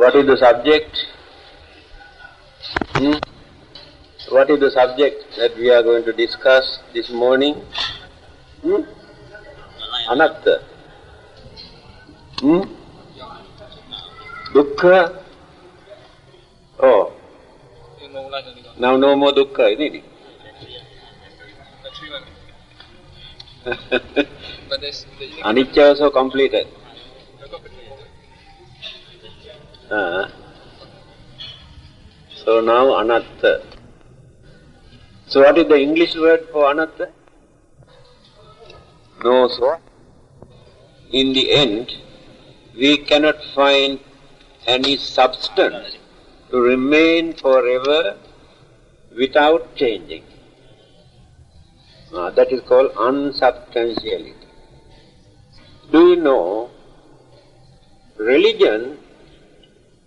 What is the subject? What is the subject that we are going to discuss this morning? Anatta. Dukkha. Oh. Now no more dukkha, isn't it? Anicca also completed. So now anatta. So what is the English word for anatta? No, so in the end we cannot find any substance to remain forever without changing. That is called unsubstantiality. Do you know, religion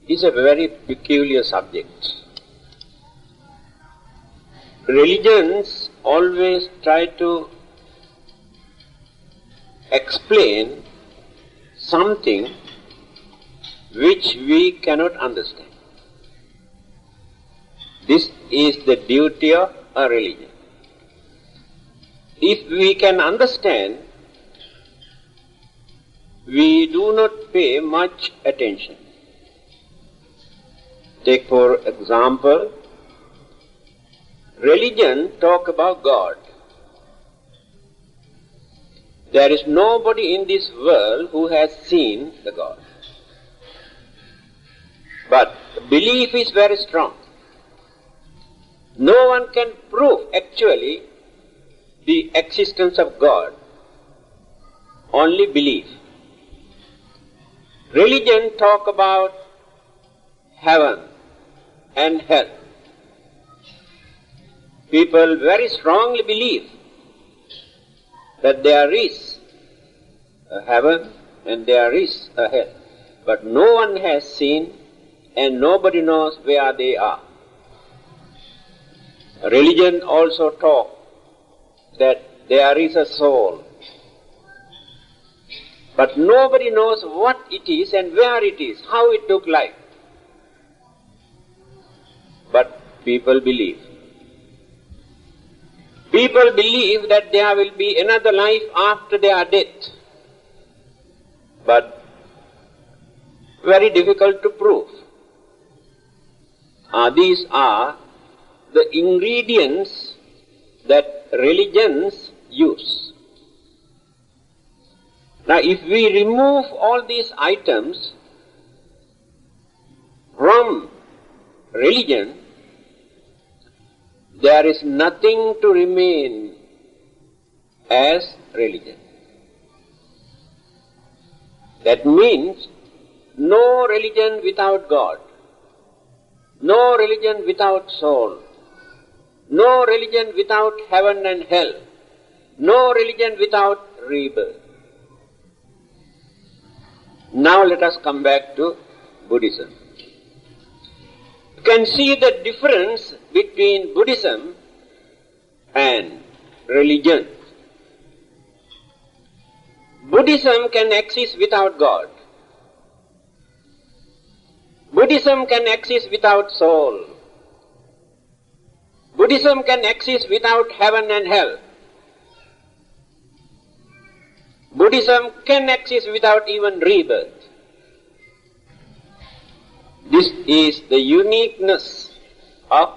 is a very peculiar subject. Religions always try to explain something which we cannot understand. This is the duty of a religion. If we can understand, we do not pay much attention. Take for example, religion talk about God. There is nobody in this world who has seen the God. But belief is very strong. No one can prove actually the existence of God, only belief. Religion talk about heaven and hell. People very strongly believe that there is a heaven and there is a hell, but no one has seen and nobody knows where they are. Religion also talk that there is a soul, but nobody knows what it is and where it is, how it took life. But people believe. People believe that there will be another life after their death, but very difficult to prove. These are the ingredients that religions use. Now, if we remove all these items from religion, there is nothing to remain as religion. That means no religion without God, no religion without soul, no religion without heaven and hell, no religion without rebirth. Now let us come back to Buddhism. You can see the difference between Buddhism and religion. Buddhism can exist without God. Buddhism can exist without soul. Buddhism can exist without heaven and hell. Buddhism can exist without even rebirth. This is the uniqueness of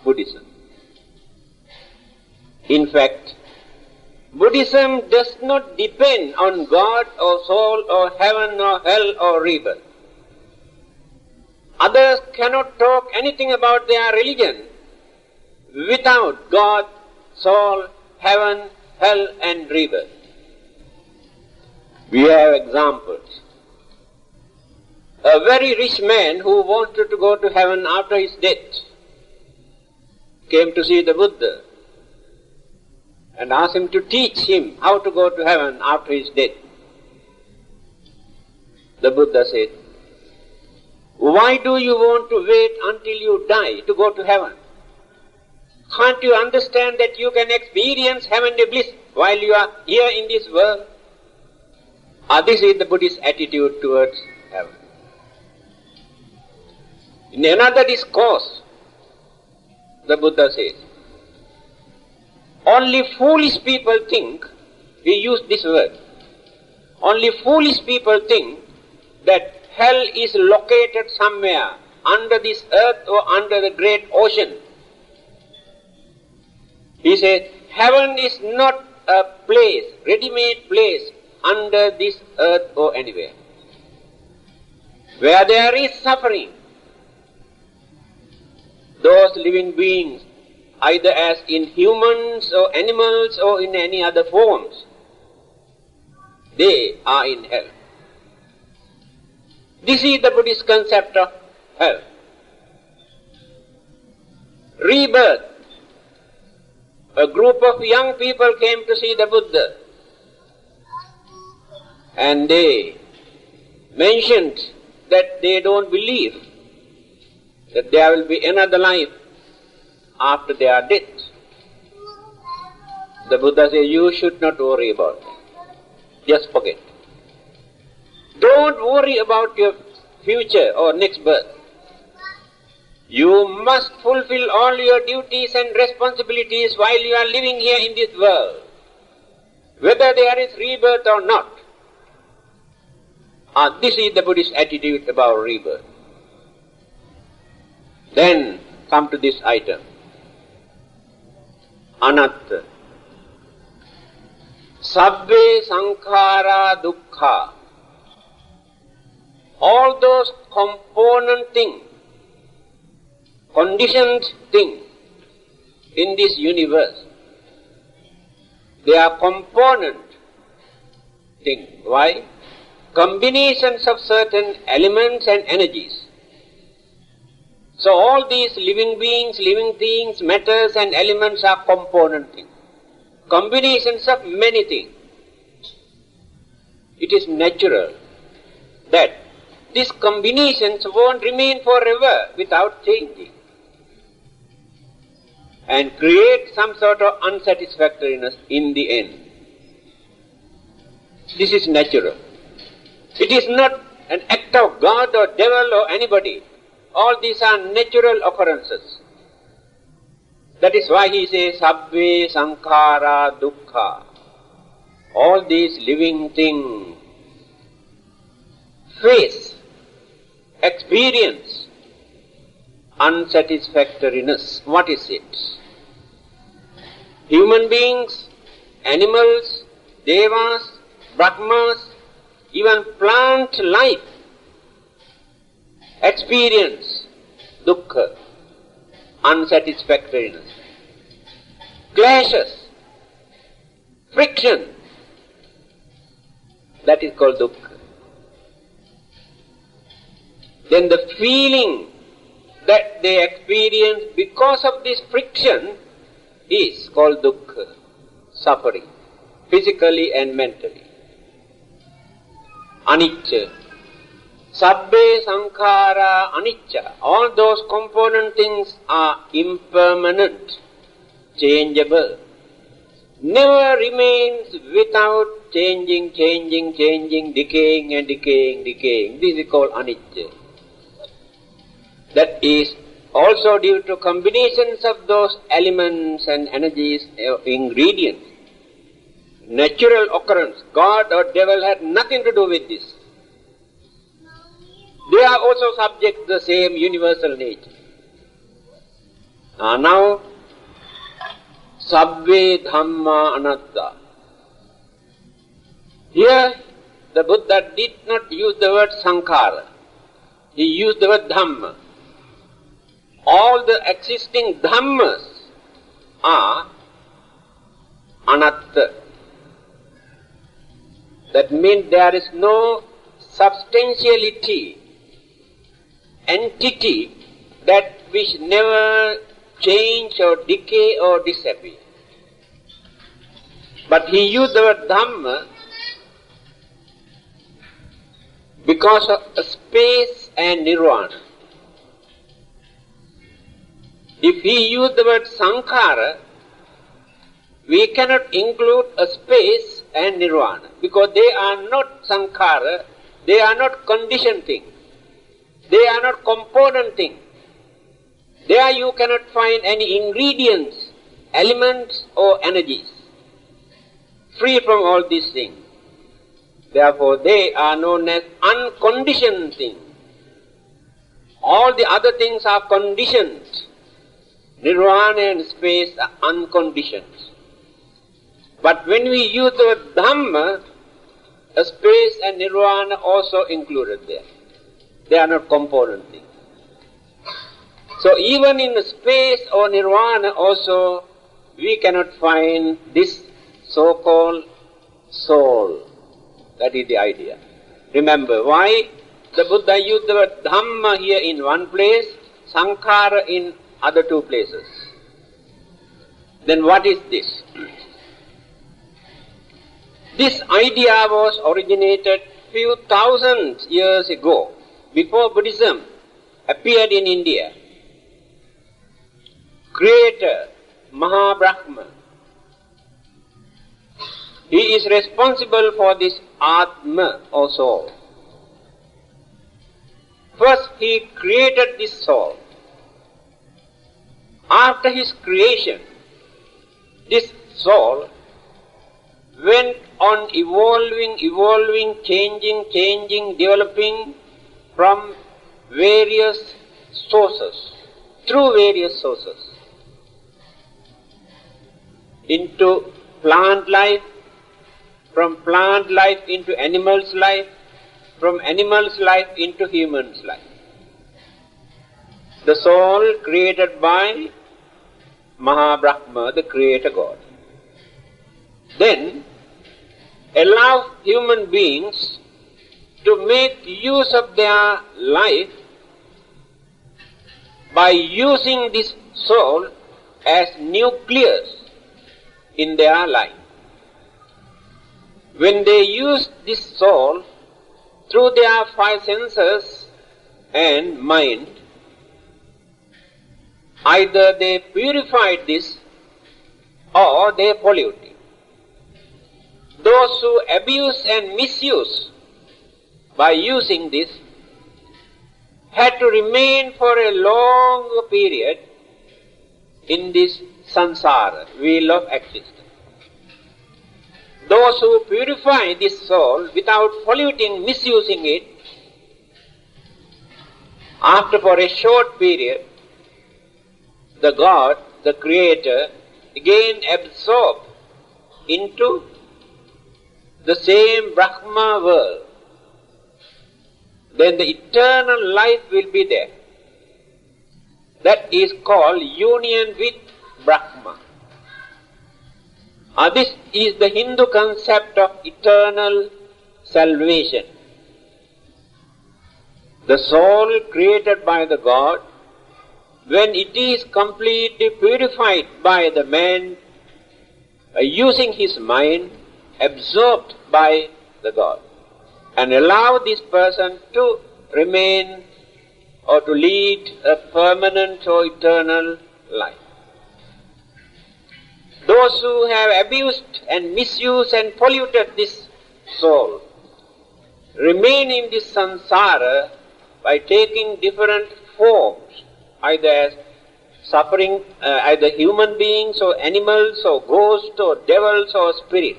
Buddhism. In fact, Buddhism does not depend on God or soul or heaven or hell or rebirth. Others cannot talk anything about their religion without God, soul, heaven, hell and rebirth. We have examples. A very rich man who wanted to go to heaven after his death came to see the Buddha and asked him to teach him how to go to heaven after his death. The Buddha said, "Why do you want to wait until you die to go to heaven? Can't you understand that you can experience heavenly bliss while you are here in this world?" This is the Buddhist attitude towards heaven. In another discourse, the Buddha says, only foolish people think, he used this word, only foolish people think that hell is located somewhere under this earth or under the great ocean. He says, heaven is not a place, ready-made place under this earth or anywhere. Where there is suffering, those living beings, either as in humans or animals or in any other forms, they are in hell. This is the Buddhist concept of hell. Rebirth. A group of young people came to see the Buddha, and they mentioned that they don't believe that there will be another life after their death. The Buddha says, you should not worry about it. Just forget. Don't worry about your future or next birth. You must fulfill all your duties and responsibilities while you are living here in this world, whether there is rebirth or not. This is the Buddhist attitude about rebirth. Then come to this item, Anatta. Sabbe sankhara dukkha. All those component things, conditioned things in this universe, they are component things. Why? Combinations of certain elements and energies. So all these living beings, living things, matters and elements are component things. Combinations of many things. It is natural that these combinations won't remain forever without changing and create some sort of unsatisfactoriness in the end. This is natural. It is not an act of God or devil or anybody. All these are natural occurrences. That is why he says, Sabbe sankhara dukkha. All these living things face, experience unsatisfactoriness. What is it? Human beings, animals, devas, Brahmas, even plant life experience dukkha, unsatisfactoriness, clashes, friction. That is called dukkha. Then the feeling that they experience because of this friction is called dukkha, suffering, physically and mentally. Anicca. Sabbe sankhara anicca. All those component things are impermanent, changeable. Never remains without changing, decaying and decaying. This is called anicca. That is also due to combinations of those elements and energies, ingredients. Natural occurrence. God or devil had nothing to do with this. They are also subject to the same universal nature. Now, Sabbe Dhamma Anatta. Here, the Buddha did not use the word Sankhara. He used the word Dhamma. All the existing Dhammas are Anatta. That means there is no substantiality, entity that which never change or decay or disappear. But he used the word Dhamma because of space and nirvana. If he used the word Sankhara, we cannot include a space and nirvana because they are not Sankhara, they are not conditioned things, they are not component things. There you cannot find any ingredients, elements or energies free from all these things. Therefore they are known as unconditioned things. All the other things are conditioned. Nirvana and space are unconditioned. But when we use the word Dhamma, a space and nirvana also included there. They are not component things. So even in space or nirvana also, we cannot find this so-called soul. That is the idea. Remember, why the Buddha used the word Dhamma here in one place, Sankhara in other two places. Then what is this? This idea was originated few thousand years ago, before Buddhism appeared in India. Creator, Brahma, he is responsible for this Atma or soul. First he created this soul. After his creation, this soul went on evolving, changing, developing from various sources, through various sources, into plant life, from plant life into animal's life, from animal's life into human's life. The soul created by Brahma, the Creator God. Then allow human beings to make use of their life by using this soul as nucleus in their life. When they use this soul through their five senses and mind, either they purified this or they pollute it. Those who abuse and misuse by using this had to remain for a long period in this samsara, wheel of existence. Those who purify this soul without polluting, misusing it, after for a short period, the God, the Creator, again absorb into the same Brahma world. Then the eternal life will be there. That is called union with Brahma. This is the Hindu concept of eternal salvation. The soul created by the God, when it is completely purified by the man, using his mind, absorbed by the God, and allow this person to remain or to lead a permanent or eternal life. Those who have abused and misused and polluted this soul remain in this samsara by taking different forms, either as suffering, either human beings or animals or ghosts or devils or spirits.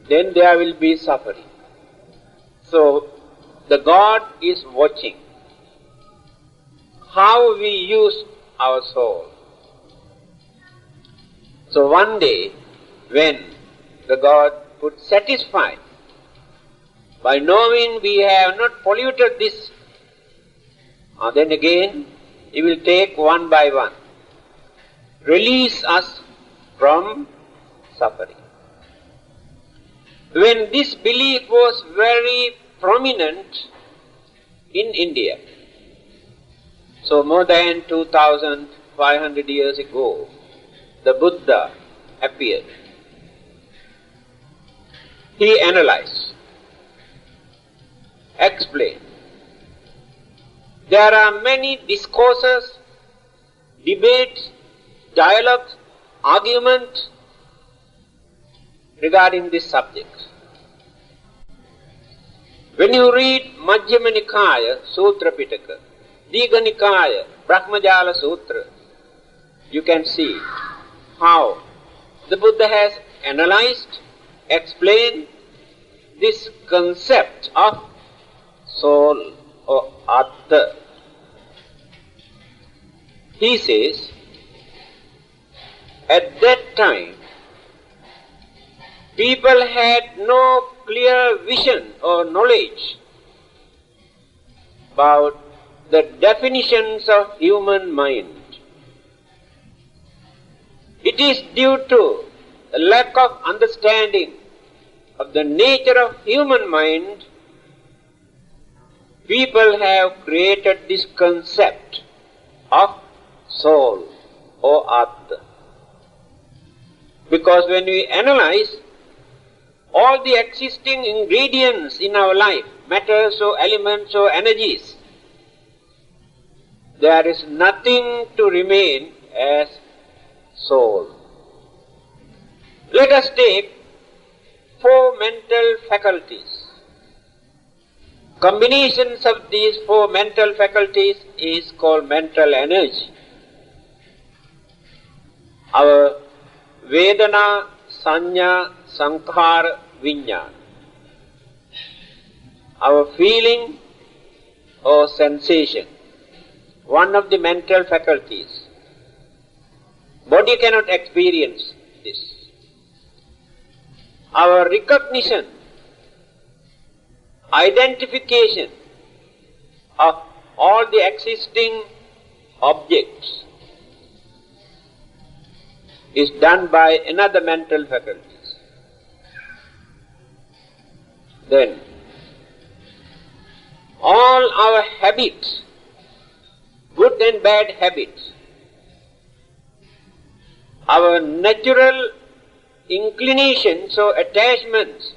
Then there will be suffering. So the God is watching how we use our soul. So one day, when the God would satisfy by knowing we have not polluted this, then again He will take one by one, release us from suffering. When this belief was very prominent in India, so more than 2,500 years ago, the Buddha appeared. He analyzed, explained. There are many discourses, debates, dialogues, arguments regarding this subject. When you read Majjhima Nikaya, Sutra Pitaka, Digha Nikaya, Brahmajala Sutra, you can see how the Buddha has analyzed, explained this concept of soul or Atta. He says, at that time, people had no clear vision or knowledge about the definitions of human mind. It is due to the lack of understanding of the nature of human mind, people have created this concept of soul or Atta. Because when we analyze all the existing ingredients in our life, matters or elements or energies, there is nothing to remain as soul. Let us take 4 mental faculties. Combinations of these 4 mental faculties is called mental energy. Our Vedana, Sanya, Sankhara, Vijnana. Our feeling or sensation, one of the mental faculties. Body cannot experience this. Our recognition, identification of all the existing objects is done by another mental faculty. Then, all our habits, good and bad habits, our natural inclinations or attachments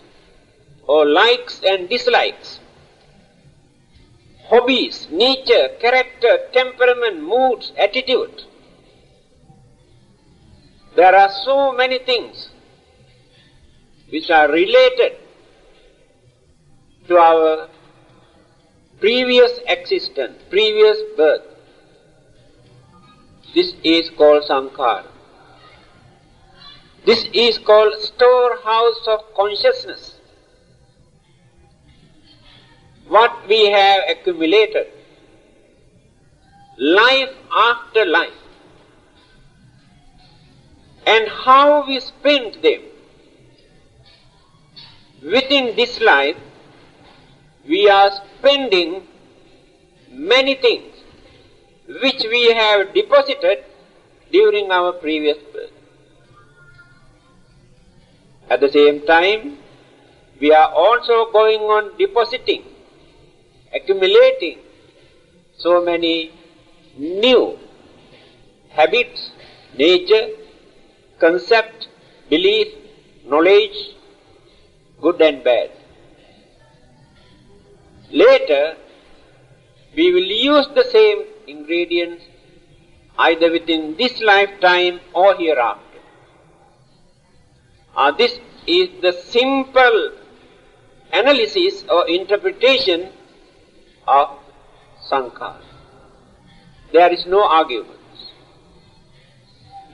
or likes and dislikes, hobbies, nature, character, temperament, moods, attitude. There are so many things which are related to our previous existence, previous birth. This is called sankhara. This is called storehouse of consciousness. What we have accumulated, life after life, and how we spent them. Within this life, we are spending many things which we have deposited during our previous birth. At the same time, we are also going on depositing, accumulating so many new habits, nature, concept, belief, knowledge, good and bad. Later, we will use the same ingredients either within this lifetime or hereafter. This is the simple analysis or interpretation of sankhara. There is no argument.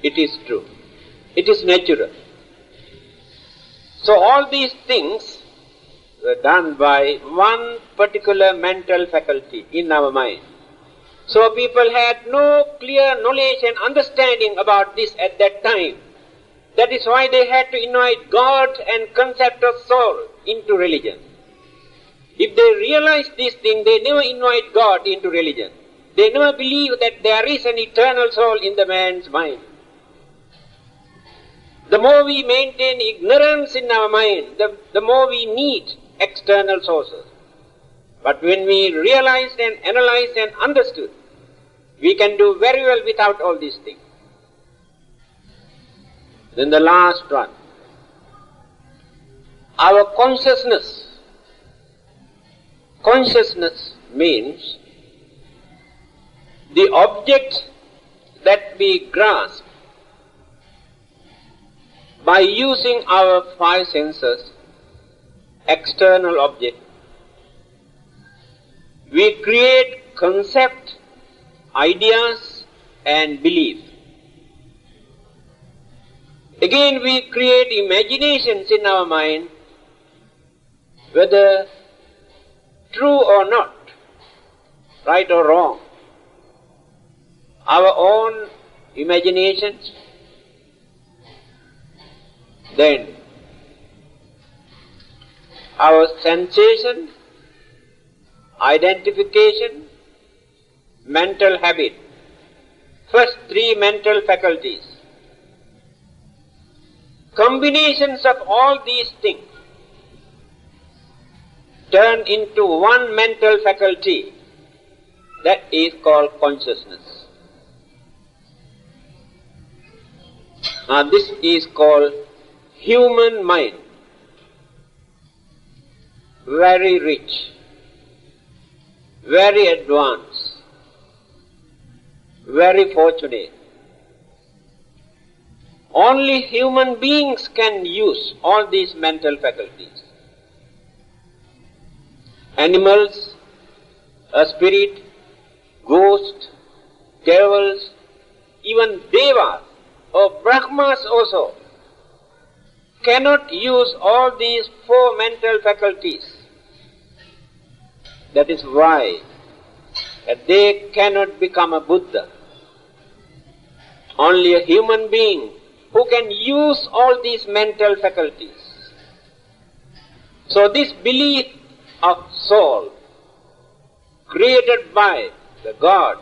It is true. It is natural. So all these things were done by one particular mental faculty in our mind. So people had no clear knowledge and understanding about this at that time. That is why they had to invite God and concept of soul into religion. If they realize this thing, they never invite God into religion. They never believe that there is an eternal soul in the man's mind. The more we maintain ignorance in our mind, the more we need external sources. But when we realized and analyzed and understood, we can do very well without all these things. Then the last one, our consciousness. Consciousness means the object that we grasp by using our 5 senses, external object. We create concept ideas and belief. Again we create imaginations in our mind, whether true or not, right or wrong. Our own imaginations, then our sensation, identification, mental habit. First three mental faculties. Combinations of all these things turn into one mental faculty, that is called consciousness. Now this is called human mind. Very rich, very advanced, very fortunate. Only human beings can use all these mental faculties. Animals, a spirit, ghosts, devils, even devas or Brahmas also cannot use all these four mental faculties. That is why they cannot become a Buddha. Only a human being who can use all these mental faculties. So this belief of soul created by the God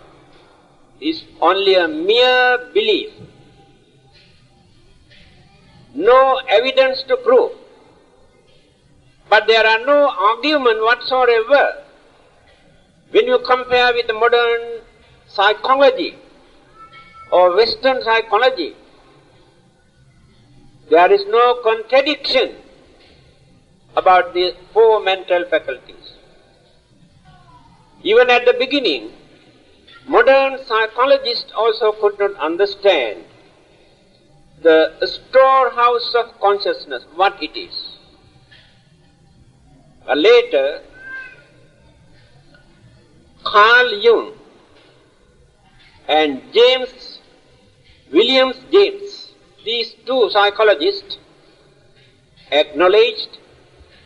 is only a mere belief. No evidence to prove. But there are no argument whatsoever when you compare with the modern psychology or Western psychology. There is no contradiction about these four mental faculties. Even at the beginning, modern psychologists also could not understand the storehouse of consciousness, what it is. Later, Carl Jung and William James, these two psychologists acknowledged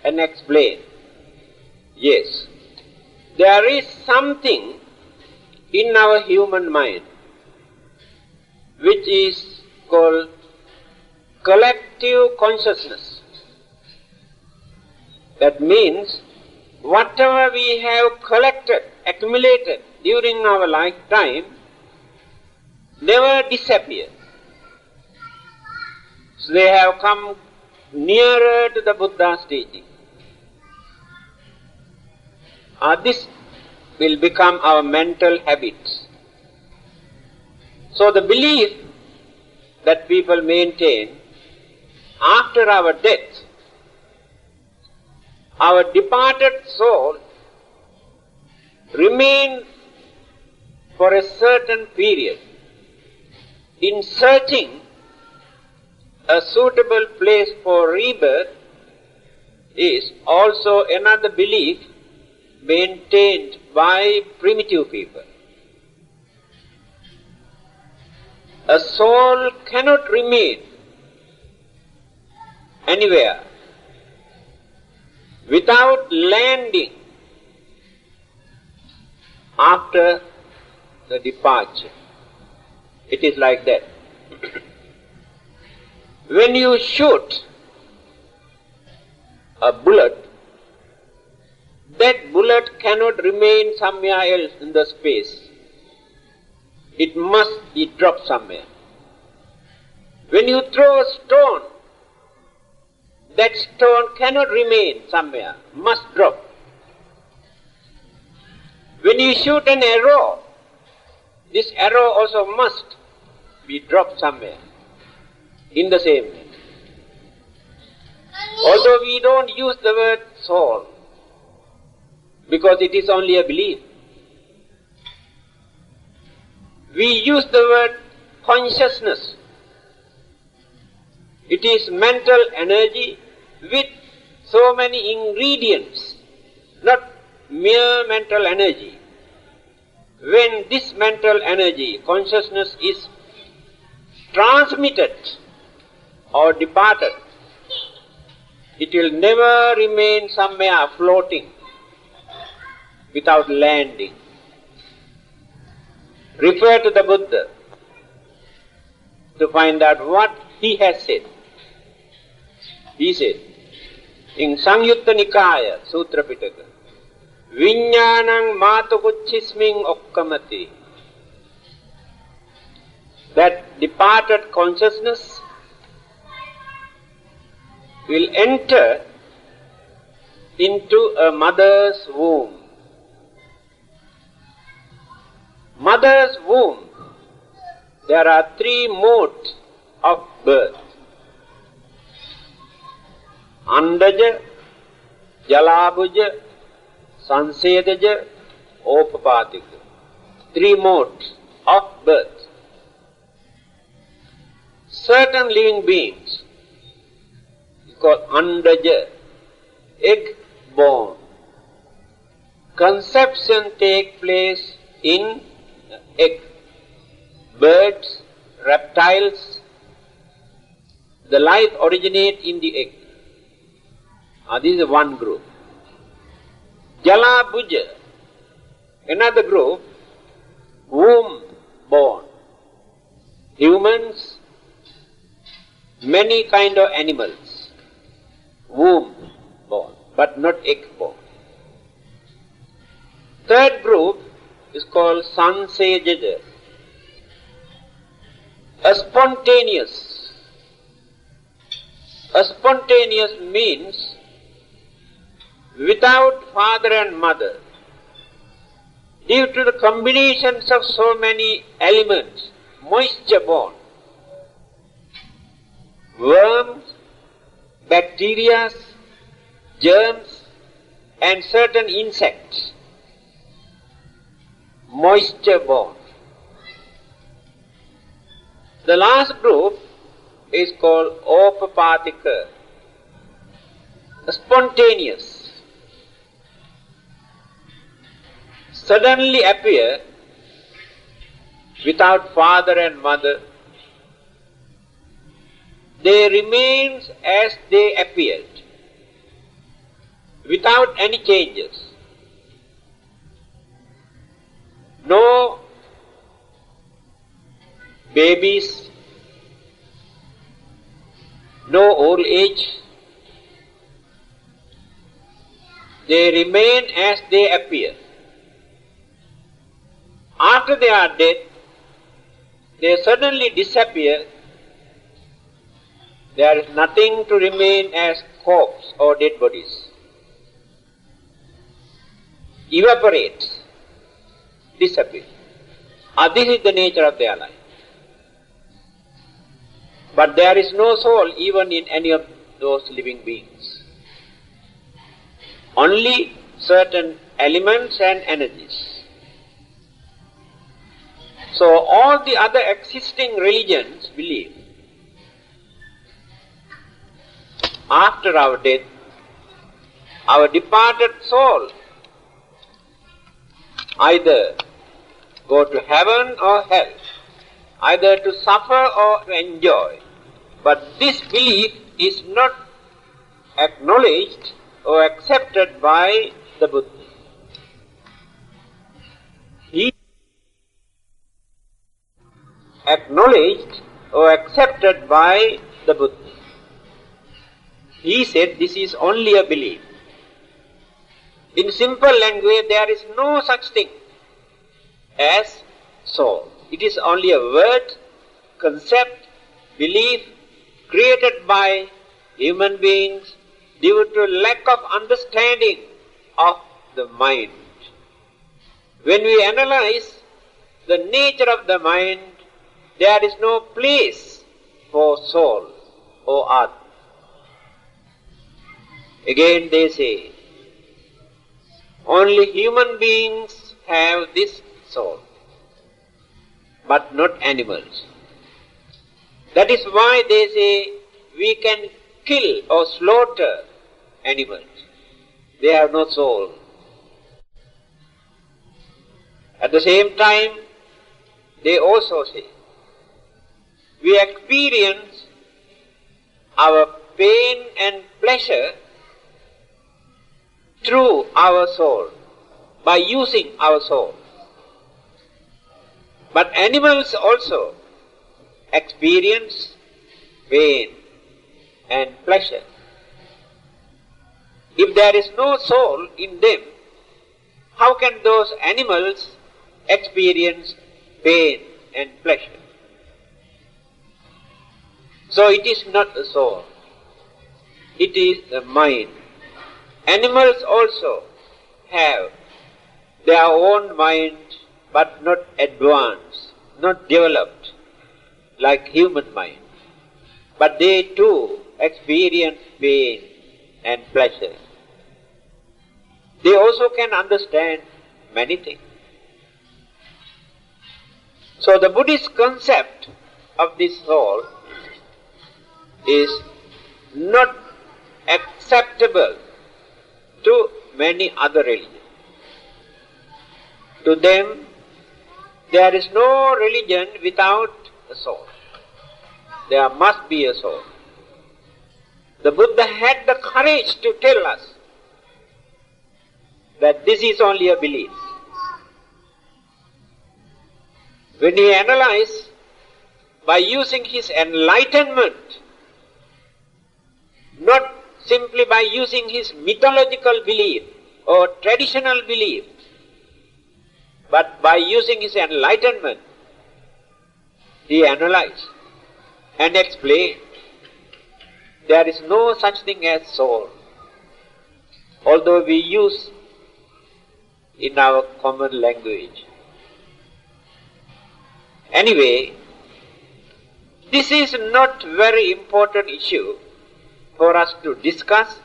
and explained, yes, there is something in our human mind which is called collective consciousness. That means whatever we have collected, accumulated during our lifetime never disappear. So they have come nearer to the Buddha's teaching. This will become our mental habits. So the belief that people maintain after our death, our departed soul remains for a certain period in searching a suitable place for rebirth is also another belief maintained by primitive people. A soul cannot remain anywhere without landing after the departure. It is like that. When you shoot a bullet, that bullet cannot remain somewhere else in the space. It must be dropped somewhere. When you throw a stone, that stone cannot remain somewhere, must drop. When you shoot an arrow, this arrow also must be dropped somewhere, in the same way. Although we don't use the word soul, because it is only a belief, we use the word consciousness. It is mental energy with so many ingredients, not mere mental energy, when this mental energy, consciousness is transmitted or departed, it will never remain somewhere floating without landing. Refer to the Buddha to find out what he has said. He said in Sangyutta Nikaya Sutra Pitaka, Viññānaṁ mātukuchismiṁ okkamati, that departed consciousness will enter into a mother's womb. Mother's womb, there are three modes of birth. Andaja, Jalabhuja, Sansedaja, Opapatika. Three modes of birth. Certain living beings, called Andaja, egg born. Conception takes place in egg. Birds, reptiles, the life originates in the egg. This is one group. Jala Bhuja, another group, womb born. Humans, many kind of animals, womb born, but not egg born. Third group is called Sansejaja, a spontaneous. A spontaneous means without father and mother, due to the combinations of so many elements, moisture born, worms, bacteria, germs, and certain insects, moisture born. The last group is called Opapatika, spontaneous. Suddenly appear without father and mother. They remain as they appeared, without any changes. No babies, no old age. They remain as they appear. After they are dead, they suddenly disappear. There is nothing to remain as corpse or dead bodies. Evaporate, disappear. This is the nature of their life. But there is no soul even in any of those living beings. Only certain elements and energies. So all the other existing religions believe after our death, our departed soul either go to heaven or hell, either to suffer or to enjoy. But this belief is not acknowledged or accepted by the Buddha. He acknowledged or accepted by the Buddha. He said this is only a belief. In simple language, there is no such thing as soul. It is only a word, concept, belief created by human beings due to lack of understanding of the mind. When we analyze the nature of the mind, there is no place for soul or Atma. Again they say, only human beings have this soul, but not animals. That is why they say we can kill or slaughter animals. They have no soul. At the same time, they also say, we experience our pain and pleasure through our soul, by using our soul. But animals also experience pain and pleasure. If there is no soul in them, how can those animals experience pain and pleasure? So it is not the soul, it is the mind. Animals also have their own mind, but not advanced, not developed like human mind. But they too experience pain and pleasure. They also can understand many things. So the Buddhist concept of this soul is not acceptable to many other religions. To them, there is no religion without a soul. There must be a soul. The Buddha had the courage to tell us that this is only a belief. When he analyzed by using his enlightenment, not simply by using his mythological belief or traditional belief, but by using his enlightenment, he analyzed and explained there is no such thing as soul, although we use in our common language. Anyway, this is not very important issue for us to discuss,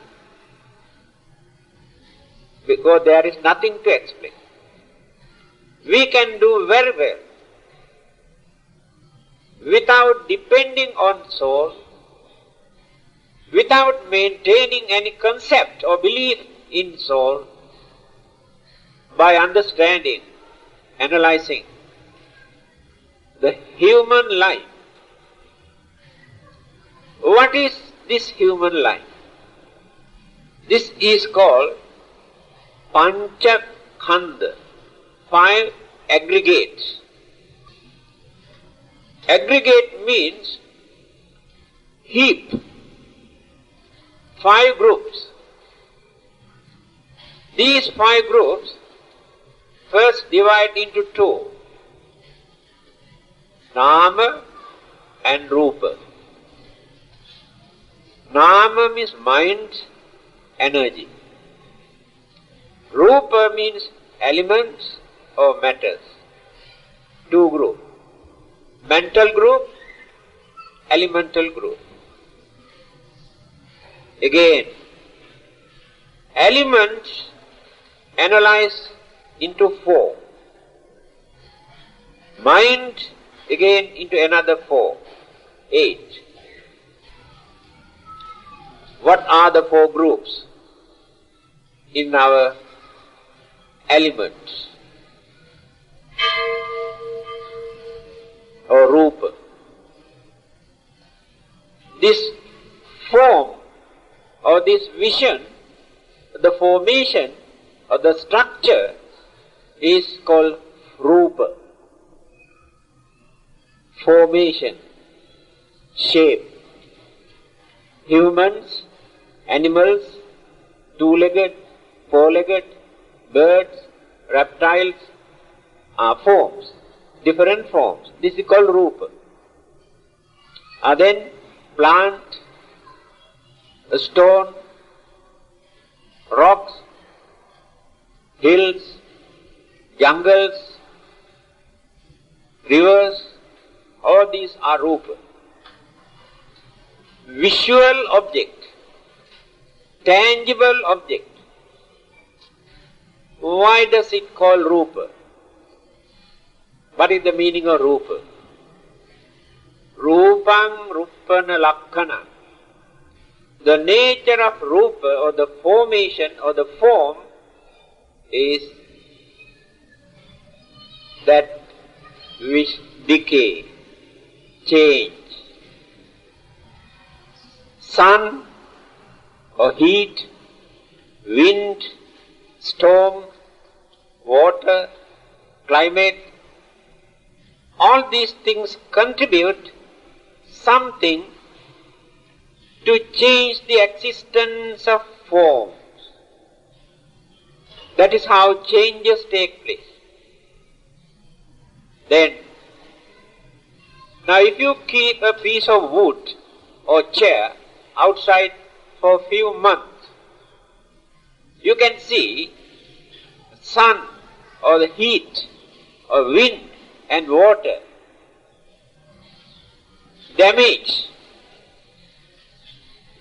because there is nothing to explain. We can do very well without depending on soul, without maintaining any concept or belief in soul, by understanding, analyzing the human life. What is this human life? This is called Pancha Khanda, 5 aggregates. Aggregate means heap, 5 groups. These 5 groups first divide into 2, Nama and Rupa. Nama means mind, energy. Rupa means elements or matters. 2 groups. Mental group, elemental group. Again, elements analyze into 4. Mind again into another 4. 8. What are the 4 groups in our elements or Rupa? This form or this vision, the formation or the structure is called Rupa. Formation, shape. Humans, animals, 2-legged, 4-legged, birds, reptiles are forms, different forms. This is called Rupa. Then plant, a stone, rocks, hills, jungles, rivers, all these are Rupa. Visual object, tangible object. Why does it call Rupa? What is the meaning of Rupa? Rupam Rupana Lakkana. The nature of Rupa or the formation or the form is that which decay, change. Sun or heat, wind, storm, water, climate, all these things contribute something to change the existence of forms. That is how changes take place. Then, now if you keep a piece of wood or chair outside for a few months, you can see the sun or the heat or wind and water damage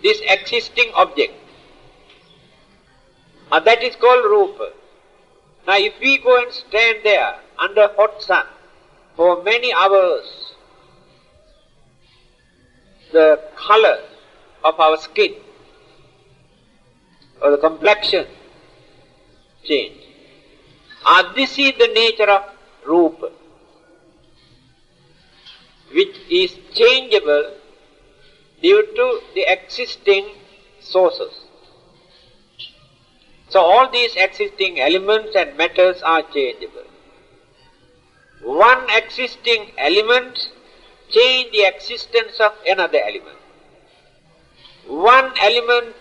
this existing object. That is called rupa. Now if we go and stand there under hot sun for many hours, the color of our skin or the complexion change. This is the nature of rupa, which is changeable due to the existing sources. So all these existing elements and matters are changeable. One existing element changes the existence of another element. One element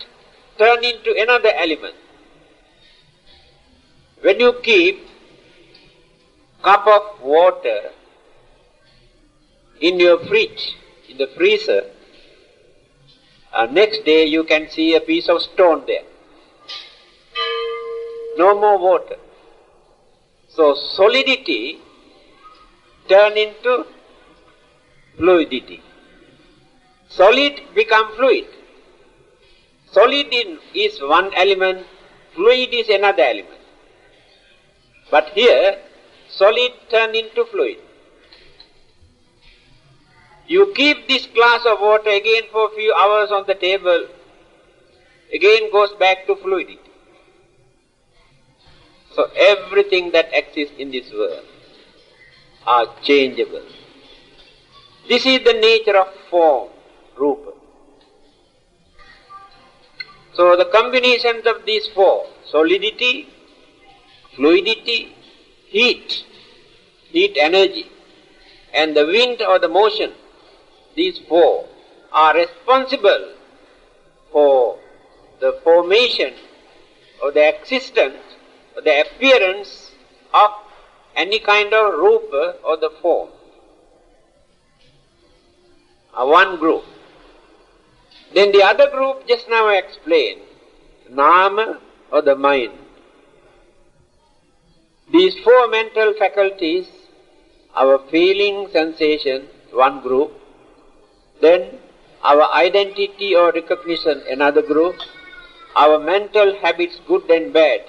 turns into another element. When you keep cup of water in your fridge, in the freezer, next day you can see a piece of stone there. No more water. So solidity turn into fluidity. Solid become fluid. Solid is one element, fluid is another element. But here, solid turn into fluid. You keep this glass of water again for a few hours on the table, again goes back to fluidity. So everything that exists in this world are changeable. This is the nature of form, rupa. So the combinations of these four, solidity, fluidity, heat energy, and the wind or the motion, these four are responsible for the formation or the existence or the appearance of any kind of rupa or the form. One group. Then the other group just now I explained, nama or the mind. These four mental faculties, our feeling, sensation, one group. Then our identity or recognition, another group. Our mental habits, good and bad,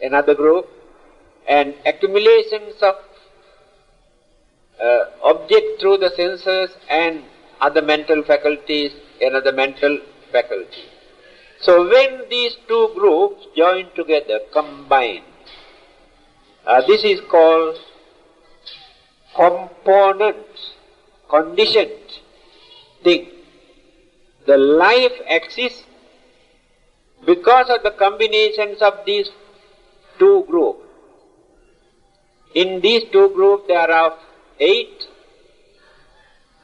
another group. And accumulations of object through the senses and other mental faculties, another mental faculty. So when these two groups join together, combine, this is called component, conditioned thing. The life exists because of the combinations of these two groups. In these two groups there are 8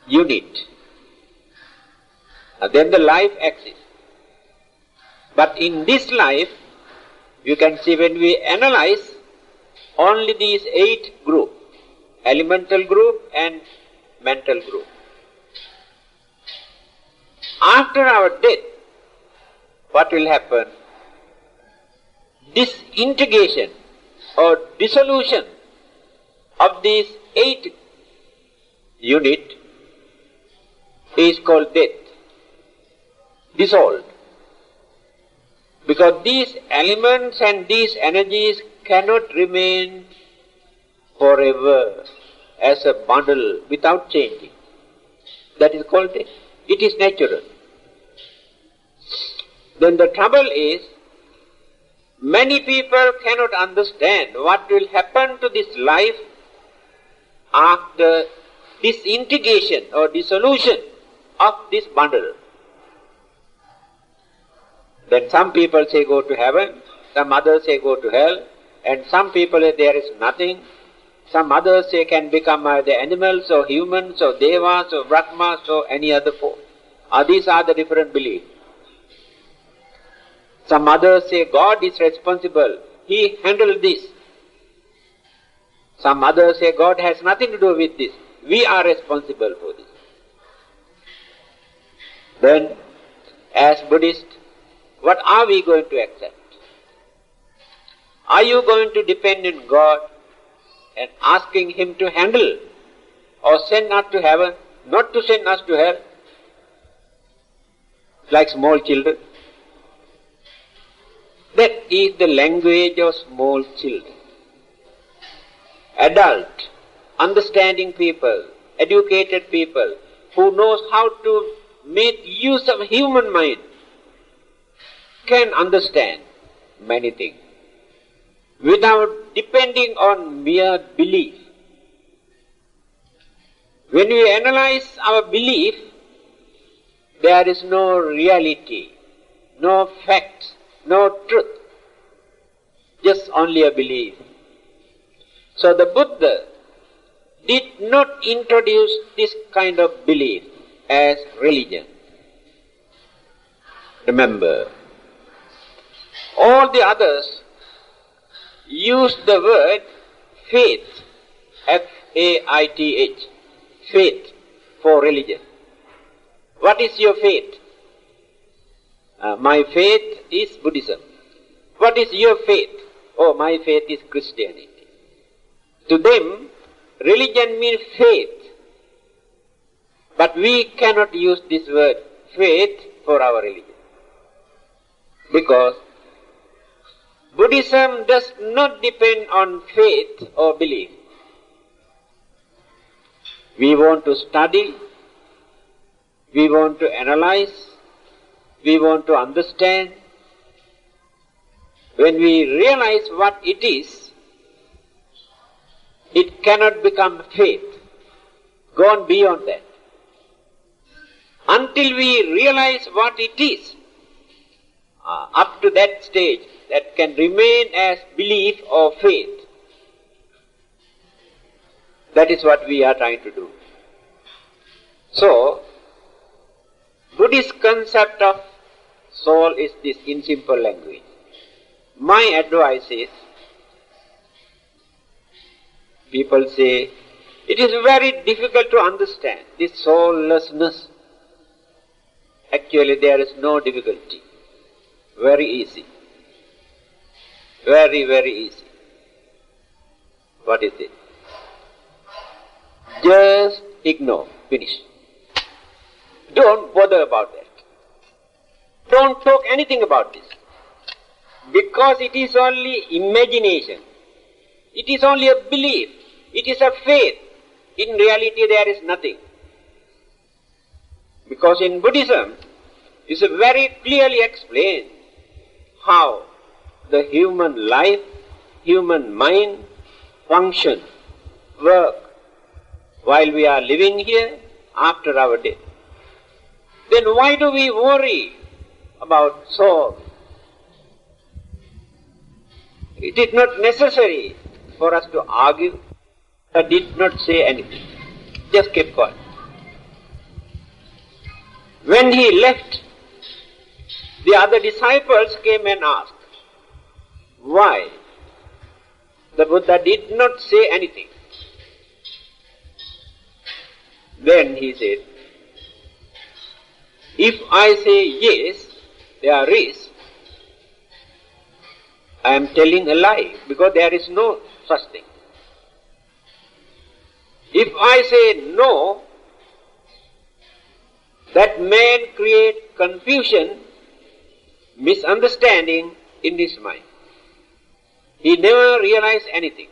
units. Then the life exists. But in this life, you can see when we analyze only these 8 groups, elemental group and mental group. After our death, what will happen? Disintegration or dissolution of these 8 units is called death. Dissolved. Because these elements and these energies cannot remain forever as a bundle without changing. That is called death. It is natural. Then the trouble is, many people cannot understand what will happen to this life after disintegration or dissolution of this bundle. Then some people say go to heaven, some others say go to hell, and some people say there is nothing. Some others say can become either animals or humans or devas or brahmas or any other form. These are the different beliefs. Some others say God is responsible. He handled this. Some others say God has nothing to do with this. We are responsible for this. Then, as Buddhists, what are we going to accept? Are you going to depend on God and asking Him to handle or send us to heaven, not to send us to hell, like small children? That is the language of small children. Adult, understanding people, educated people, who knows how to make use of human mind, can understand many things without depending on mere belief. When we analyze our belief, there is no reality, no fact, no truth, just only a belief. So the Buddha did not introduce this kind of belief as religion. Remember, all the others use the word faith, F-A-I-T-H, faith, for religion. What is your faith? My faith is Buddhism. What is your faith? Oh, my faith is Christianity. To them, religion means faith. But we cannot use this word faith for our religion. Because Buddhism does not depend on faith or belief. We want to study, we want to analyze, we want to understand. When we realize what it is, it cannot become faith. Go on beyond that. Until we realize what it is, up to that stage, that can remain as belief or faith. That is what we are trying to do. So, Buddhist concept of soul is this in simple language. My advice is, people say, it is very difficult to understand this soullessness. Actually, there is no difficulty. Very easy. Very, very easy. What is it? Just ignore. Finish. Don't bother about that. Don't talk anything about this. Because it is only imagination. It is only a belief. It is a faith. In reality, there is nothing. Because in Buddhism, it is very clearly explained how the human life, human mind function, work while we are living here after our death. Then why do we worry about soul? It is not necessary for us to argue. I did not say anything. Just kept quiet. When he left, the other disciples came and asked, why? The Buddha did not say anything. Then he said, if I say yes, there is, I am telling a lie, because there is no such thing. If I say no, that man creates confusion, misunderstanding in his mind. He never realized anything.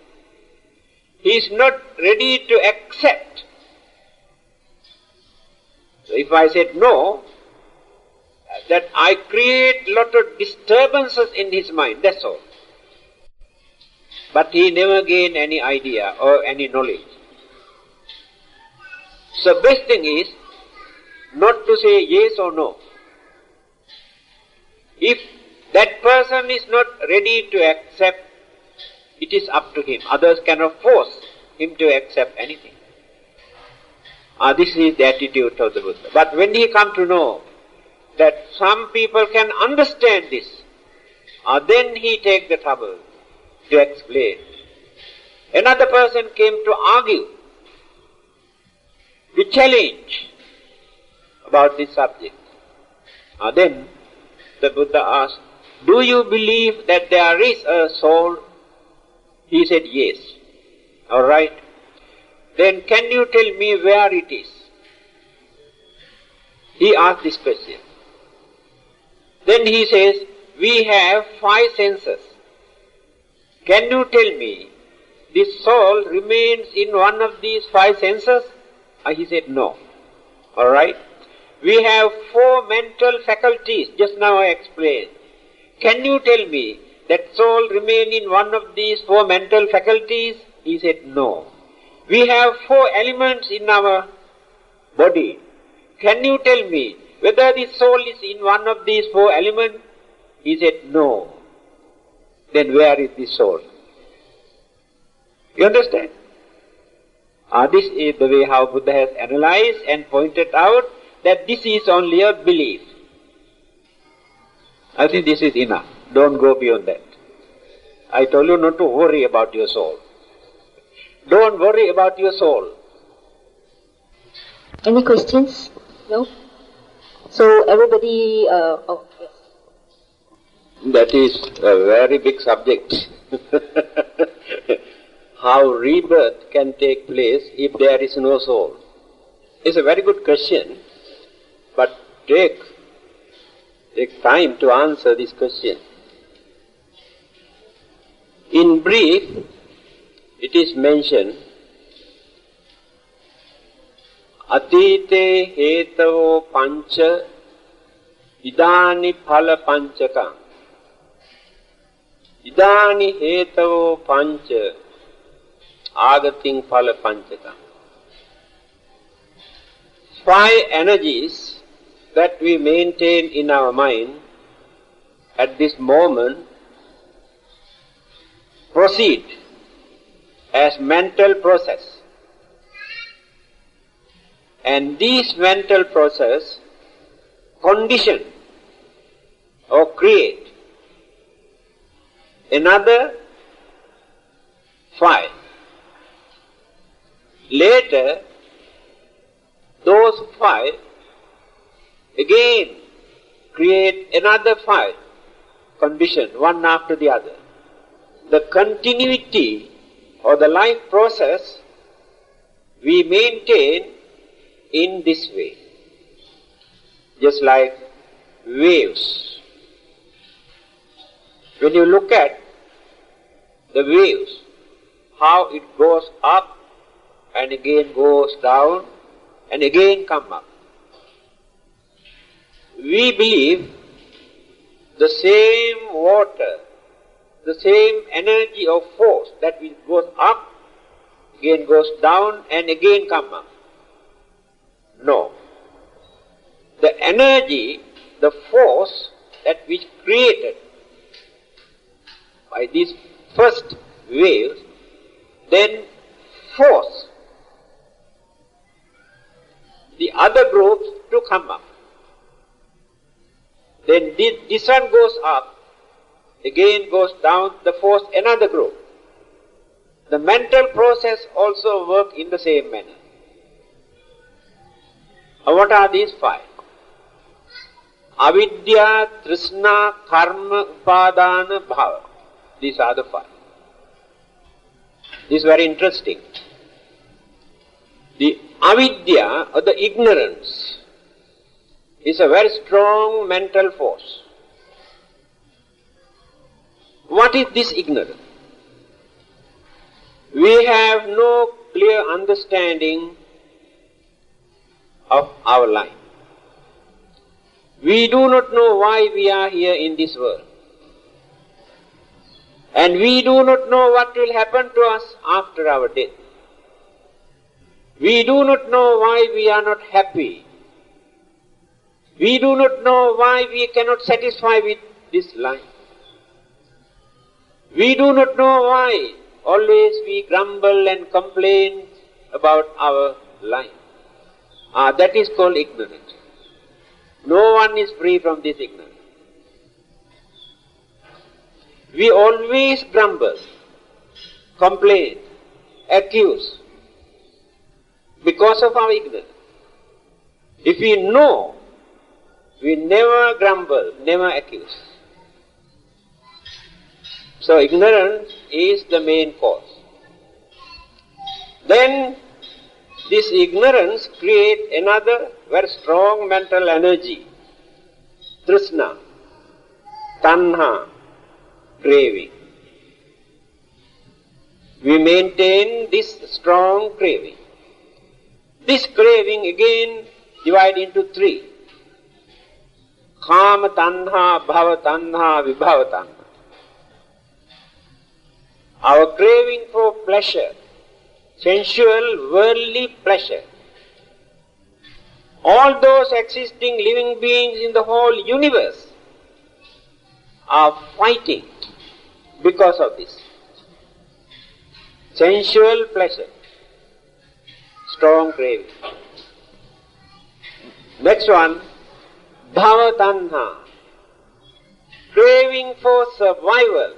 He is not ready to accept. So if I said no, that I create lot of disturbances in his mind, that's all. But he never gained any idea or any knowledge. So best thing is not to say yes or no. If that person is not ready to accept, it is up to him. Others cannot force him to accept anything. This is the attitude of the Buddha. But when he come to know that some people can understand this, then he take the trouble to explain. Another person came to argue, to challenge about this subject. Then the Buddha asked, do you believe that there is a soul? He said, yes. All right. Then can you tell me where it is? He asked this question. Then he says, we have 5 senses. Can you tell me, this soul remains in one of these 5 senses? He said, no. All right. We have 4 mental faculties, just now I explained. Can you tell me that soul remain in one of these 4 mental faculties? He said, no. We have 4 elements in our body. Can you tell me whether the soul is in one of these 4 elements? He said, no. Then where is the soul? You understand? This is the way how Buddha has analyzed and pointed out that this is only a belief. I think this is enough. Don't go beyond that. I told you not to worry about your soul. Don't worry about your soul. Any questions? No? So everybody, yes. That is a very big subject. How rebirth can take place if there is no soul? It's a very good question, but take time to answer this question. In brief, it is mentioned, Atite hetavo pancha idani phala panchakam. Idani hetavo pancha agating phala panchakam. 5 energies that we maintain in our mind at this moment proceed as mental process. And these mental process condition or create another 5. Later, those 5 again create another 5 condition, one after the other. The continuity or the life process we maintain in this way, just like waves. When you look at the waves, how it goes up and again goes down and again come up. We believe the same water, the same energy or force that will goes up, again goes down and again come up. No. The energy, the force that which created by these first waves, then force the other groups to come up. Then this one goes up, again goes down, the force another group. The mental process also work in the same manner. What are these 5? Avidya, Trishna, Karma, Upadana, Bhava. These are the 5. This is very interesting. The avidya, or the ignorance, is a very strong mental force. What is this ignorance? We have no clear understanding of our life. We do not know why we are here in this world. And we do not know what will happen to us after our death. We do not know why we are not happy. We do not know why we cannot satisfy with this life. We do not know why always we grumble and complain about our life. That is called ignorance. No one is free from this ignorance. We always grumble, complain, accuse because of our ignorance. If we know, we never grumble, never accuse. So ignorance is the main cause. Then this ignorance creates another very strong mental energy, trishna, tanha, craving. We maintain this strong craving. This craving again divided into three. Kama tanha, bhava tanha, vibhava tanha. Our craving for pleasure, sensual, worldly pleasure. All those existing living beings in the whole universe are fighting because of this. Sensual pleasure, strong craving. Next one, bhava tanha, craving for survival,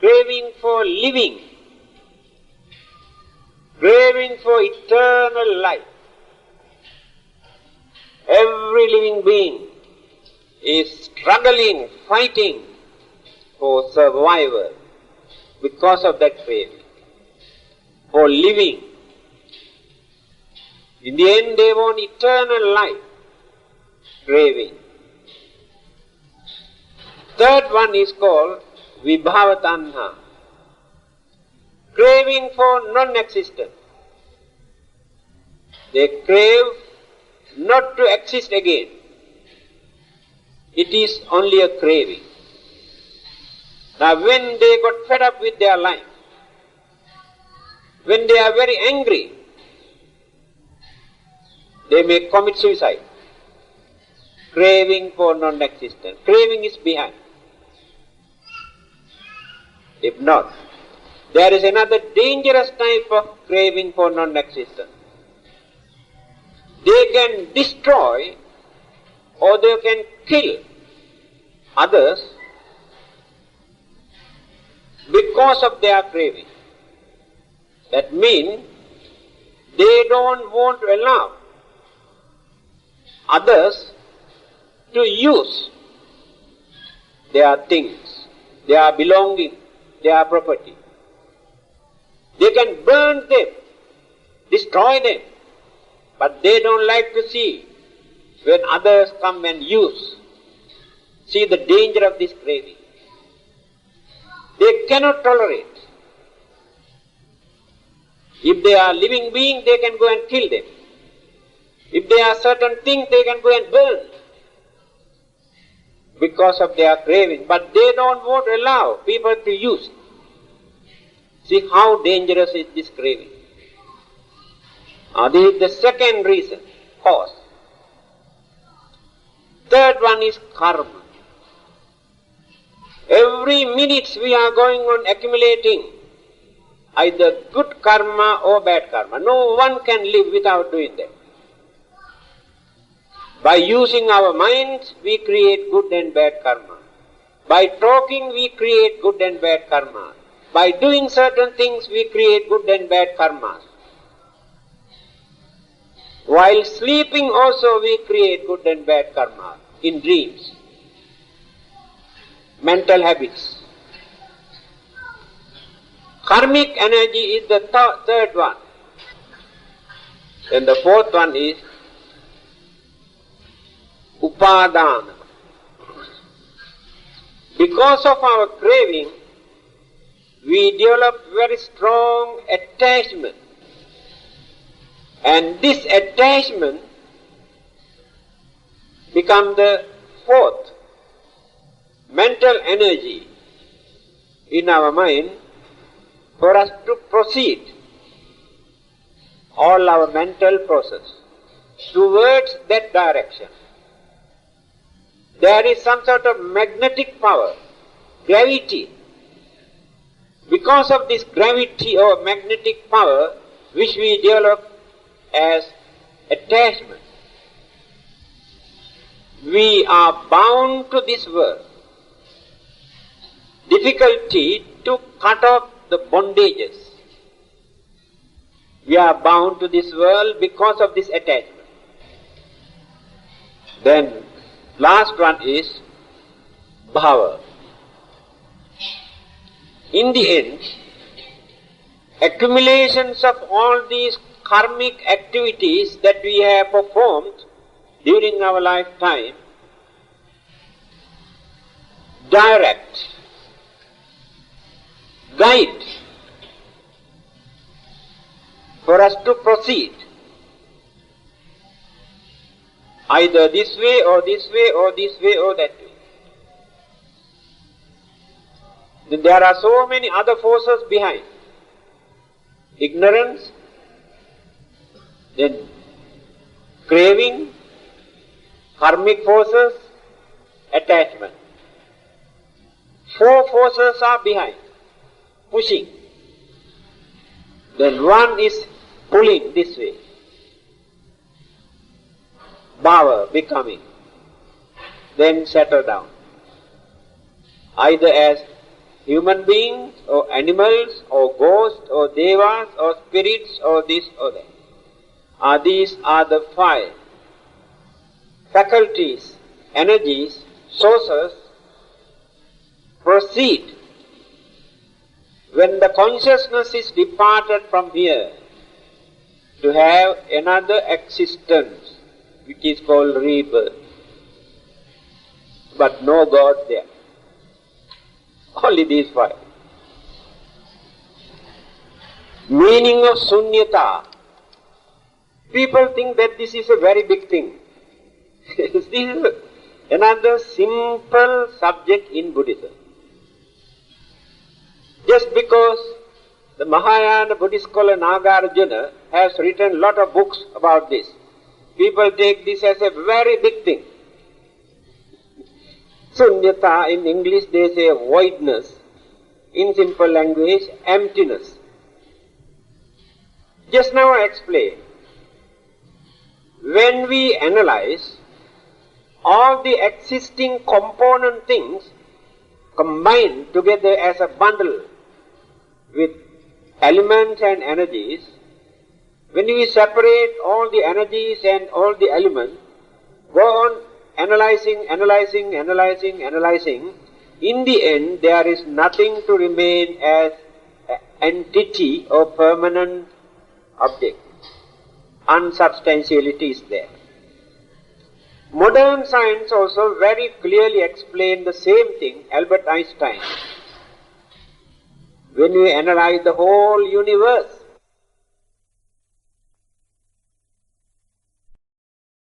craving for living, craving for eternal life. Every living being is struggling, fighting for survival because of that craving, for living. In the end they want eternal life, craving. Third one is called vibhava tanha, craving for non-existent. They crave not to exist again. It is only a craving. Now when they got fed up with their life, when they are very angry, they may commit suicide. Craving for non-existent. Craving is behind. If not, there is another dangerous type of craving for non-existent. They can destroy or they can kill others because of their craving. That means they don't want to allow others to use their things, their belongings, their property. They can burn them, destroy them, but they don't like to see when others come and use. See the danger of this craving. They cannot tolerate. If they are living beings, they can go and kill them. If they are certain things, they can go and burn because of their craving. But they don't want to allow people to use. See how dangerous is this craving. This is the second reason, cause. Third one is karma. Every minute we are going on accumulating either good karma or bad karma. No one can live without doing that. By using our minds, we create good and bad karma. By talking, we create good and bad karma. By doing certain things, we create good and bad karmas. While sleeping also, we create good and bad karma in dreams. Mental habits. Karmic energy is the third one. And the fourth one is upadana. Because of our craving, we develop very strong attachment. And this attachment becomes the fourth mental energy in our mind for us to proceed all our mental process towards that direction. There is some sort of magnetic power, gravity. Because of this gravity or magnetic power which we develop as attachment, we are bound to this world. Difficulty to cut off the bondages. We are bound to this world because of this attachment. Then, last one is bhava. In the end, accumulations of all these karmic activities that we have performed during our lifetime direct, guide for us to proceed either this way or this way or this way or that way. Then there are so many other forces behind. Ignorance, then craving, karmic forces, attachment. 4 forces are behind, pushing. Then one is pulling this way. Bhava, becoming. Then settle down. Either as human beings or animals or ghosts or devas or spirits or this or that. These are the 5 faculties, energies, sources proceed. When the consciousness is departed from here to have another existence which is called rebirth, but no God there. Only these 5. Meaning of sunyata. People think that this is a very big thing. This is another simple subject in Buddhism. Just because the Mahayana Buddhist scholar Nagarjuna has written a lot of books about this, people take this as a very big thing. Sunyata, in English they say voidness, in simple language emptiness. Just now I explained, when we analyze all the existing component things combined together as a bundle with elements and energies, when we separate all the energies and all the elements, go on analyzing, in the end there is nothing to remain as an entity or permanent object. Unsubstantiality is there. Modern science also very clearly explained the same thing, Albert Einstein. When we analyze the whole universe,